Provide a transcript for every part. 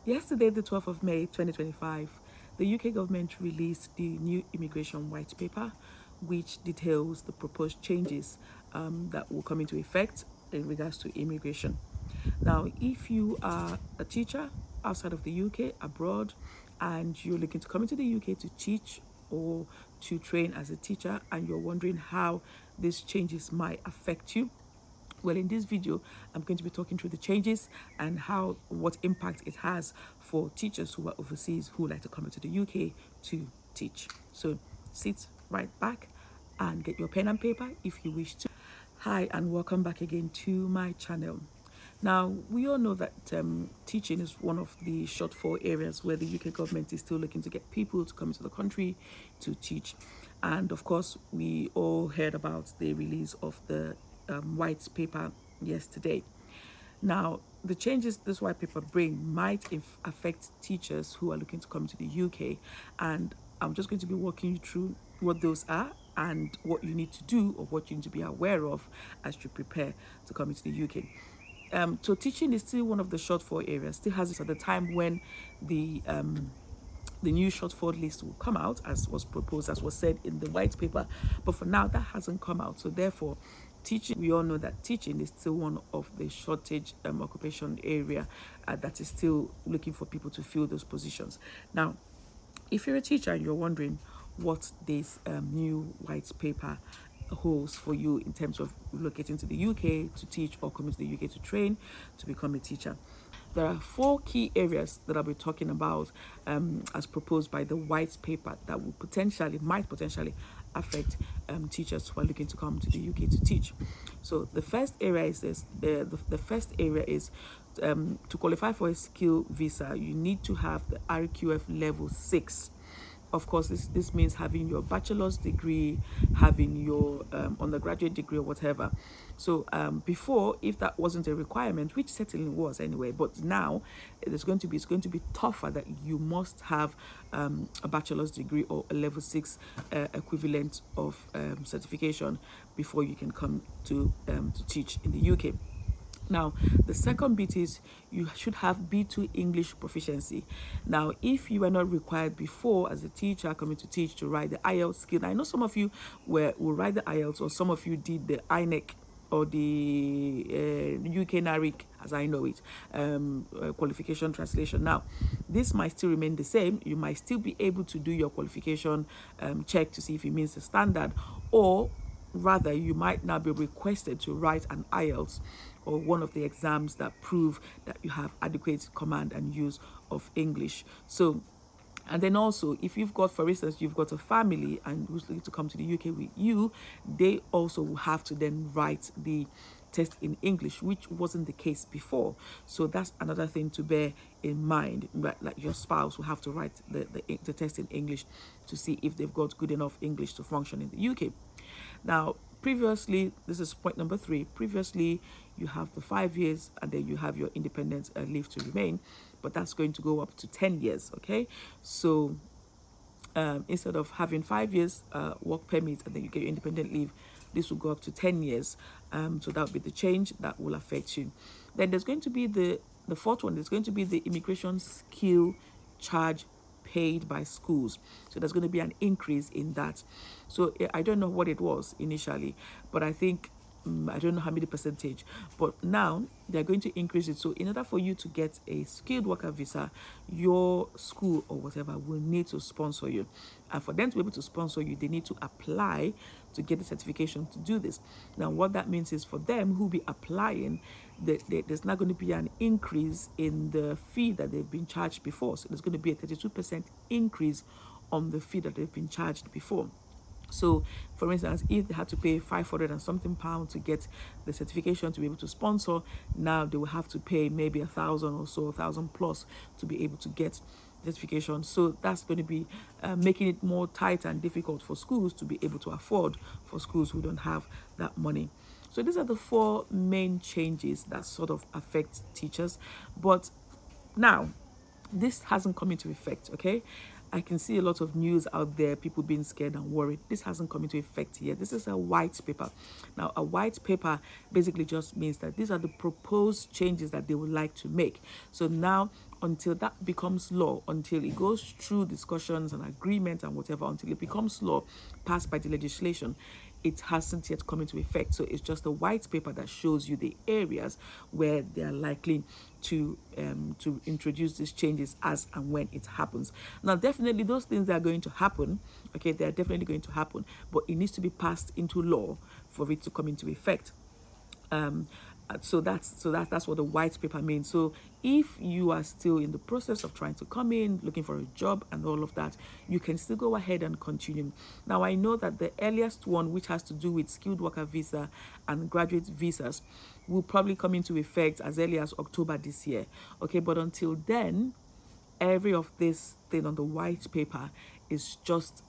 Yesterday, the 12th of May 2025, the UK government released the new immigration white paper, which details the proposed changes that will come into effect in regards to immigration. Now, if you are a teacher outside of the UK, abroad, and you're looking to come into the UK to teach or to train as a teacher, and you're wondering how these changes might affect you, well, in this video, I'm going to be talking through the changes and what impact it has for teachers who are overseas who like to come into the UK to teach. So sit right back and get your pen and paper if you wish to. Hi, and welcome back again to my channel. Now, we all know that teaching is one of the shortfall areas where the UK government is still looking to get people to come into the country to teach. And of course, we all heard about the release of the white paper yesterday. Now, the changes this white paper bring might affect teachers who are looking to come to the UK, and I'm just going to be walking you through what those are and what you need to do or what you need to be aware of as you prepare to come into the UK. So teaching is still one of the shortfall areas, still has it at the time when the new shortfall list will come out, as was proposed, as was said in the white paper. But for now, that hasn't come out. So therefore, teaching, we all know that teaching is still one of the shortage occupation area that is still looking for people to fill those positions. Now, if you're a teacher and you're wondering what this new white paper holds for you in terms of relocating to the UK to teach or coming to the UK to train to become a teacher, there are 4 key areas that I'll be talking about as proposed by the white paper that might potentially affect teachers who are looking to come to the UK to teach. So the first area is this. The first area is to qualify for a skill visa, you need to have the RQF level 6. Of course, this means having your bachelor's degree, having your undergraduate degree or whatever. So before, if that wasn't a requirement, which certainly was anyway, but now it's going to be tougher that you must have a bachelor's degree or a level 6 equivalent of certification before you can come to teach in the UK. Now, the second bit is you should have B2 English proficiency. Now, if you were not required before as a teacher coming to teach to write the IELTS skill, I know some of you will write the IELTS, or some of you did the INEC or the UK NARIC, as I know it, qualification translation. Now, this might still remain the same. You might still be able to do your qualification check to see if it meets the standard, or rather, you might now be requested to write an IELTS or one of the exams that prove that you have adequate command and use of English. So, and then also, if you've got, for instance, you've got a family and who's looking to come to the UK with you, they also will have to then write the test in English, which wasn't the case before. So that's another thing to bear in mind, right? Like your spouse will have to write the test in English to see if they've got good enough English to function in the UK. Now, previously, this is point number 3. Previously, you have the 5 years and then you have your independent leave to remain, but that's going to go up to 10 years, okay? So instead of having 5 years work permit and then you get your independent leave, this will go up to 10 years. So that will be the change that will affect you. Then there's going to be the fourth one. There's going to be the immigration skill charge paid by schools. So there's going to be an increase in that. So I don't know what it was initially, but I think I don't know how many percentage, but now they're going to increase it. So in order for you to get a skilled worker visa, your school or whatever will need to sponsor you. And for them to be able to sponsor you, they need to apply to get the certification to do this. Now, what that means is for them who be applying, there's not going to be an increase in the fee that they've been charged before. So there's going to be a 32% increase on the fee that they've been charged before. So, for instance, if they had to pay 500 and something pounds to get the certification to be able to sponsor, now they will have to pay maybe 1,000 or so, 1,000 plus to be able to get certification. So that's going to be making it more tight and difficult for schools to be able to afford, for schools who don't have that money. So these are the 4 main changes that sort of affect teachers. But now, this hasn't come into effect, okay? I can see a lot of news out there, people being scared and worried. This hasn't come into effect yet. This is a white paper. Now, a white paper basically just means that these are the proposed changes that they would like to make. So now, until that becomes law, until it goes through discussions and agreement and whatever, until it becomes law passed by the legislation, it hasn't yet come into effect. So it's just a white paper that shows you the areas where they are likely to introduce these changes as and when it happens. Now, definitely those things are going to happen. Okay, they are definitely going to happen, but it needs to be passed into law for it to come into effect. So that's what the white paper means. So if you are still in the process of trying to come in, looking for a job and all of that, you can still go ahead and continue. Now, I know that the earliest one, which has to do with skilled worker visa and graduate visas, will probably come into effect as early as October this year. Okay, but until then, every of this thing on the white paper is just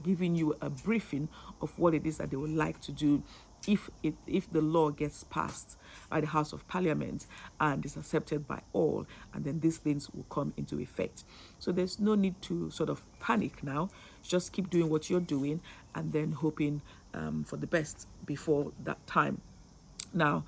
giving you a briefing of what it is that they would like to do if the law gets passed by the House of Parliament and is accepted by all, and then these things will come into effect. So there's no need to sort of panic now. Just keep doing what you're doing and then hoping for the best before that time. Now,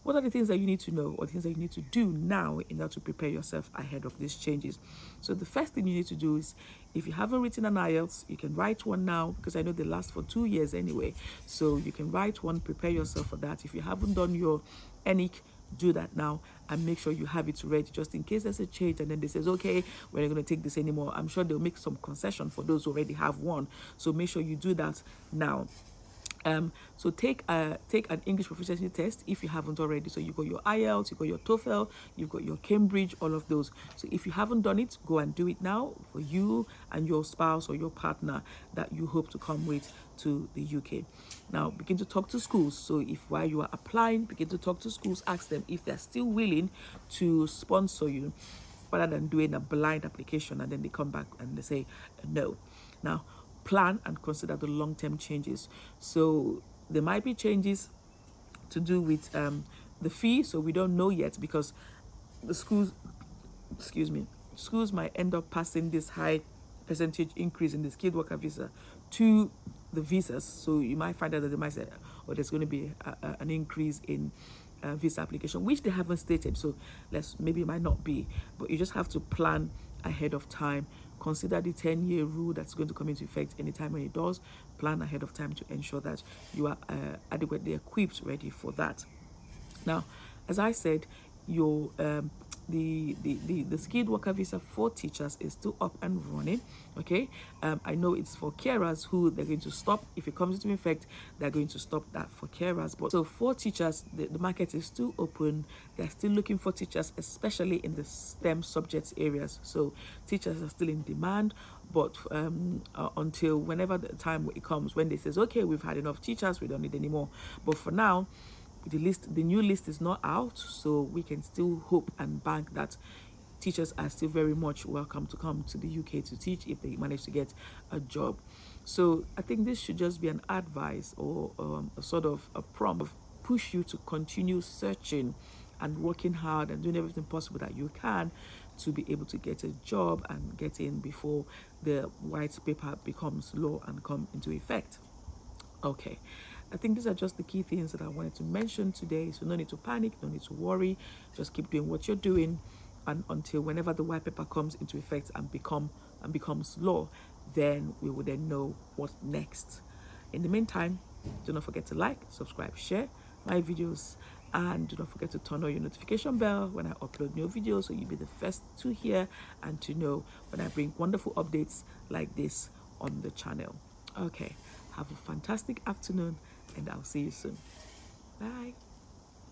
what are the things that you need to know, or things that you need to do now in order to prepare yourself ahead of these changes? So the first thing you need to do is, if you haven't written an IELTS, you can write one now, because I know they last for 2 years anyway. So you can write one, prepare yourself for that. If you haven't done your ENIC, do that now and make sure you have it ready, just in case there's a change and then they says, okay, we're not going to take this anymore. I'm sure they'll make some concession for those who already have one. So make sure you do that now. So take an English proficiency test if you haven't already. So you got your IELTS, you got your TOEFL, you've got your Cambridge, all of those. So if you haven't done it, go and do it now for you and your spouse or your partner that you hope to come with to the UK. Now begin to talk to schools. So if while you are applying, begin to talk to schools, ask them if they're still willing to sponsor you, rather than doing a blind application and then they come back and they say no. Now, plan and consider the long-term changes. So there might be changes to do with the fee. So we don't know yet, because the schools might end up passing this high percentage increase in the skilled worker visa to the visas. So you might find out that they might say, oh, there's going to be an increase in visa application, which they haven't stated. So maybe it might not be, but you just have to plan ahead of time. Consider the 10-year rule that's going to come into effect anytime when it does. Plan ahead of time to ensure that you are adequately equipped, ready for that. Now, as I said, your the skilled worker visa for teachers is still up and running. Okay, I know it's for carers who they're going to stop. If it comes into effect, they're going to stop that for carers. But so for teachers, the market is still open. They're still looking for teachers, especially in the STEM subjects areas. So teachers are still in demand, but until whenever the time it comes when they says, okay, we've had enough teachers, we don't need any more. But for now, the new list is not out, so we can still hope and bank that teachers are still very much welcome to come to the UK to teach if they manage to get a job. So I think this should just be an advice or a sort of a prompt, push you to continue searching and working hard and doing everything possible that you can to be able to get a job and get in before the white paper becomes law and come into effect. Okay, I think these are just the key things that I wanted to mention today. So no need to panic, no need to worry. Just keep doing what you're doing, and until whenever the white paper comes into effect and becomes law, then we will then know what's next. In the meantime, do not forget to like, subscribe, share my videos, and do not forget to turn on your notification bell when I upload new videos, so you'll be the first to hear and to know when I bring wonderful updates like this on the channel. Okay, have a fantastic afternoon, and I'll see you soon. Bye.